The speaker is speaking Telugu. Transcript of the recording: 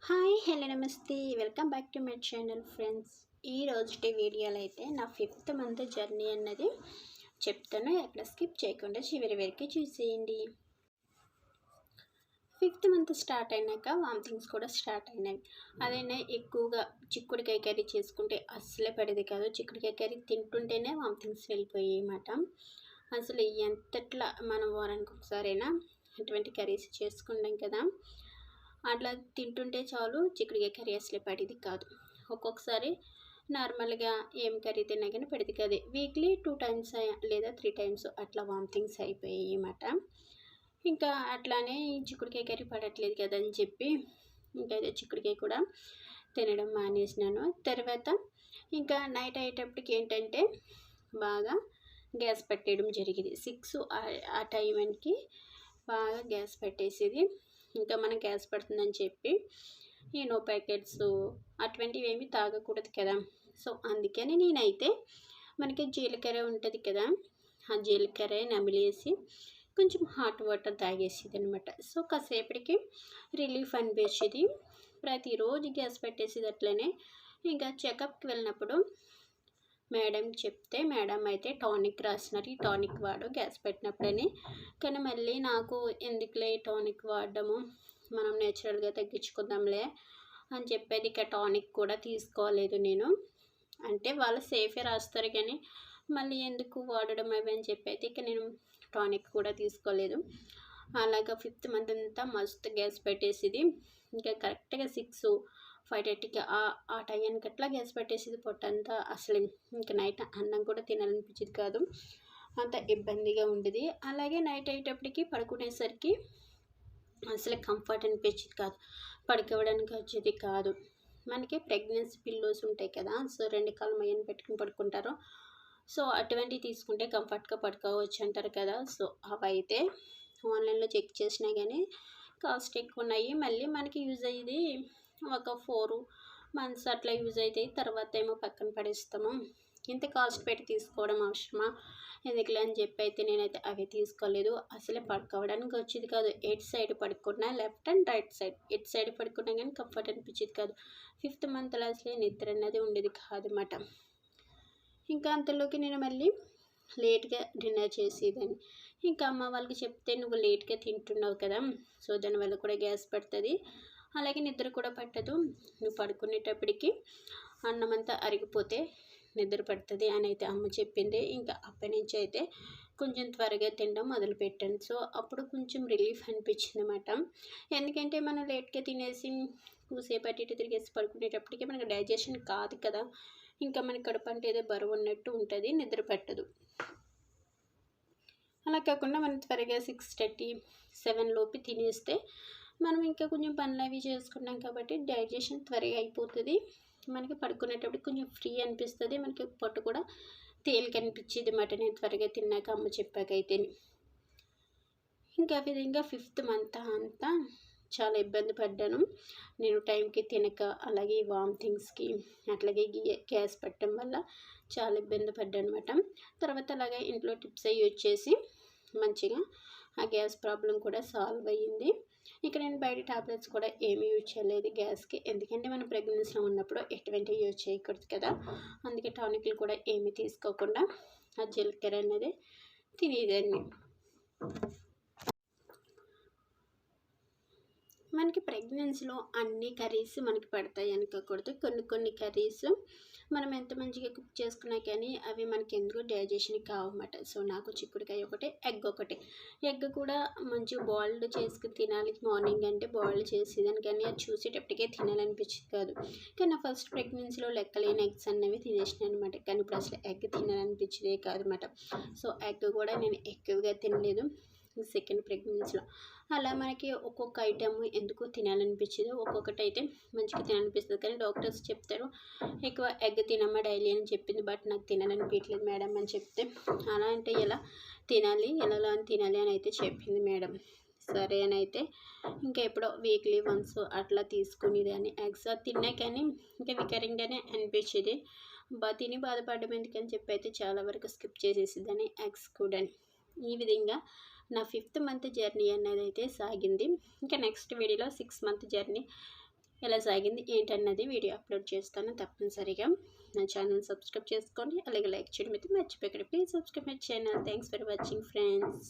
హాయ్ హలో నమస్తే welcome back to my channel friends. ఈ రోజుటి వీడియోలో అయితే నా 5th మంత్ జర్నీ అన్నది చెప్తాను. ఎక్కడ స్కిప్ చేయకుండా చివరి వరకు చూసేయండి. 5th మంత్ స్టార్ట్ అయినాక వామిటింగ్స్ కూడా స్టార్ట్ అయినాయి. అదైనా ఎక్కువగా చిక్కుడుకాయ కర్రీ చేసుకుంటే అస్సలే పడేది కాదు. చిక్కుడుకాయ కర్రీ తింటుంటేనే వామిటింగ్స్ వెళ్ళిపోయాయి అన్నమాట. అసలు ఎంతట్లా మనం వారానికి ఒకసారైనా అటువంటి కర్రీస్ చేసుకుంటాం కదా, అట్లా తింటుంటే చాలు చిక్కుడుకాయ కర్రీ అసలే పడేది కాదు. ఒక్కొక్కసారి నార్మల్గా ఏం కర్రీ తిన్నా కానీ పడేది కాదు. వీక్లీ 2 టైమ్స్ లేదా 3 టైమ్స్ అట్లా వామిటింగ్స్ అయిపోయాయి అన్నమాట. ఇంకా అట్లానే చిక్కుడుకాయ కర్రీ పడట్లేదు కదా అని చెప్పి ఇంకా చిక్కుడుకాయ కూడా తినడం మానేసినాను. తర్వాత ఇంకా నైట్ అయ్యేటప్పటికి ఏంటంటే బాగా గ్యాస్ పెట్టేయడం జరిగింది. 6 ఆ టైంకి బాగా గ్యాస్ పెట్టేసేది. ఇంకా మనం గ్యాస్ పడుతుందని చెప్పి ఈ నో ప్యాకెట్స్ అటువంటివి ఏమి తాగకూడదు కదా. సో అందుకని నేనైతే మనకి జీలకర్ర ఉంటుంది కదా, ఆ జీలకర్ర నమిలేసి కొంచెం హాట్ వాటర్ తాగేసేది అనమాట. సో కాసేపటికి రిలీఫ్ అనిపించేది. ప్రతిరోజు గ్యాస్ పెట్టేసేది అట్లనే. ఇంకా చెకప్కి వెళ్ళినప్పుడు మేడం చెప్తే మేడం అయితే టానిక్ రాసినారు, ఈ టానిక్ వాడు గ్యాస్ పెట్టినప్పుడని. కానీ మళ్ళీ నాకు ఎందుకులే టానిక్ వాడడము, మనం నేచురల్గా తగ్గించుకుందాంలే అని చెప్పేది. ఇక టానిక్ కూడా తీసుకోలేదు నేను. అంటే వాళ్ళు సేఫే రాస్తారు కానీ మళ్ళీ ఎందుకు వాడడం అవి అని చెప్పి ఇక నేను టానిక్ కూడా తీసుకోలేదు. అలాగా 5th మంత్ అంతా మస్తు గ్యాస్ పెట్టేసేది. ఇంకా కరెక్ట్గా 6-5:30కి ఆ టైంకి అట్లా గ్యాస్ పెట్టేసేది పొట్టంతా. అసలు ఇంకా నైట్ అన్నం కూడా తినాలనిపించేది కాదు, అంత ఇబ్బందిగా ఉండేది. అలాగే నైట్ అయ్యేటప్పటికి పడుకునేసరికి అసలు కంఫర్ట్ అనిపించేది కాదు, పడుకోవడానికి వచ్చేది కాదు. మనకి ప్రెగ్నెన్సీ పిల్లోస్ ఉంటాయి కదా, సో 2 కాళ్ళు మయ్యని పెట్టుకుని పడుకుంటారు. సో అటువంటివి తీసుకుంటే కంఫర్ట్గా పడుకోవచ్చు అంటారు కదా. సో అవైతే ఆన్లైన్లో చెక్ చేసినా కానీ కాస్ట్ ఎక్కువ ఉన్నాయి. మళ్ళీ మనకి యూజ్ అయ్యేది ఒక 4 మంత్స్ అట్లా యూజ్ అవుతాయి, తర్వాత ఏమో పక్కన పడేస్తాము. ఇంత కాస్ట్ పెట్టి తీసుకోవడం అవసరమా ఎందుకులే అని చెప్పి అయితే నేనైతే అవి తీసుకోలేదు. అసలే పడుకోవడానికి వచ్చేది కాదు. ఎయిట్ సైడ్ పడుకున్నా, left and right side eight side పడుకున్నా కానీ కంఫర్ట్ అనిపించేది కాదు. 5th మంత్లో అసలే నిద్ర అనేది ఉండేది కాదన్నమాట. ఇంకా అంతలోకి నేను మళ్ళీ లేట్గా డిన్నర్ చేసేదాన్ని. ఇంకా అమ్మ వాళ్ళకి చెప్తే నువ్వు లేట్గా తింటున్నావు కదా, సో దానివల్ల కూడా గ్యాస్ పడుతుంది, అలాగే నిద్ర కూడా పట్టదు, నువ్వు పడుకునేటప్పటికి అన్నం అంతా అరిగిపోతే నిద్ర పడుతుంది అని అయితే అమ్మ చెప్పింది. ఇంకా అప్పటి నుంచి అయితే కొంచెం త్వరగా తినడం మొదలుపెట్టాను. సో అప్పుడు కొంచెం రిలీఫ్ అనిపించింది అన్నమాట. ఎందుకంటే మనం లేట్గా తినేసి కూసేపు అటు ఇటు తిరిగేసి పడుకునేటప్పటికి మనకి డైజెషన్ కాదు కదా, ఇంకా మన కడుపు అంటే ఏదో బరువు ఉన్నట్టు ఉంటుంది, నిద్ర పట్టదు. అలా కాకుండా మనం త్వరగా 6:30-7 లోపు తినేస్తే మనం ఇంకా కొంచెం పనులు అవి చేసుకున్నాం కాబట్టి డైజెషన్ త్వరగా అయిపోతుంది. మనకి పడుకునేటప్పుడు కొంచెం ఫ్రీ అనిపిస్తుంది, మనకి పొట్టు కూడా తేలిక అనిపించేది అన్నమాట నేను త్వరగా తిన్నాక అమ్మ చెప్పాకైతే. ఇంకా విధంగా 5th మంత్ అంతా చాలా ఇబ్బంది పడ్డాను నేను టైంకి తినక, అలాగే వామిటింగ్స్కి, అట్లాగే గ్యాస్ పట్టడం వల్ల చాలా ఇబ్బంది పడ్డాను అనమాట. తర్వాత అలాగే ఇంట్లో టిప్స్ అవి వచ్చేసి మంచిగా ఆ గ్యాస్ ప్రాబ్లం కూడా సాల్వ్ అయ్యింది. ఇక నేను బయట టాబ్లెట్స్ కూడా ఏమీ యూజ్ చేయలేదు గ్యాస్కి, ఎందుకంటే మనం ప్రెగ్నెన్సీలో ఉన్నప్పుడు ఎటువంటివి యూజ్ చేయకూడదు కదా. అందుకే టానిక్లు కూడా ఏమీ తీసుకోకుండా ఆ జీలకర్ర అనేది తినేదాన్ని. మనకి ప్రెగ్నెన్సీలో అన్ని కర్రీస్ మనకి పడతాయి అనుకోకూడదు. కొన్ని కర్రీస్ మనం ఎంత మంచిగా కుక్ చేసుకున్నా కానీ అవి మనకి ఎందుకు డైజెషన్ కావన్నమాట. సో నాకు చిక్కుడుకాయ ఒకటి, ఎగ్ ఒకటి. ఎగ్ కూడా మంచిగా బాయిల్డ్ చేసుకుని తినాలి, మార్నింగ్ అంటే బాయిల్డ్ చేసేదాన్ని, కానీ అది చూసేటప్పటికే తినాలనిపించేది కాదు. కానీ నా ఫస్ట్ ప్రెగ్నెన్సీలో లెక్కలేని ఎగ్స్ అనేవి తినేసినాను అనమాట, కానీ ఇప్పుడు అసలు ఎగ్ తినాలనిపించేదే కాదన్నమాట. సో ఎగ్ కూడా నేను ఎక్కువగా తినలేదు సెకండ్ ప్రెగ్నెన్సీలో. అలా మనకి ఒక్కొక్క ఐటమ్ ఎందుకు తినాలనిపించేది, ఒక్కొక్కటి అయితే మంచిగా తినాలనిపిస్తుంది. కానీ డాక్టర్స్ చెప్తారు ఎక్కువ ఎగ్ తినమ్మా డైలీ అని చెప్పింది, బట్ నాకు తినాలనిపించలేదు మేడం అని చెప్తే, అలా అంటే ఎలా తినాలి, ఎలా అని తినాలి అని అయితే చెప్పింది మేడం. సరే అని అయితే ఇంకా ఎప్పుడో వీక్లీ వన్స్ అట్లా తీసుకునేదాన్ని. ఎగ్స్ తిన్నా కానీ ఇంకా వికరంగానే అనిపించేది. తిని బాధపడడం ఎందుకని చెప్పి అయితే చాలా వరకు స్కిప్ చేసేసేదాన్ని ఎగ్స్ కూడా. ఈ విధంగా నా 5th మంత్ జర్నీ అనేది అయితే సాగింది. ఇంకా నెక్స్ట్ వీడియోలో 6 మంత్ జర్నీ ఎలా సాగింది ఏంటన్నది వీడియో అప్లోడ్ చేస్తాను. తప్పనిసరిగా నా ఛానల్ సబ్స్క్రైబ్ చేసుకోండి. అలాగే లైక్ చేయడం అయితే మర్చిపోకండి. Please subscribe my channel. Thanks for watching friends.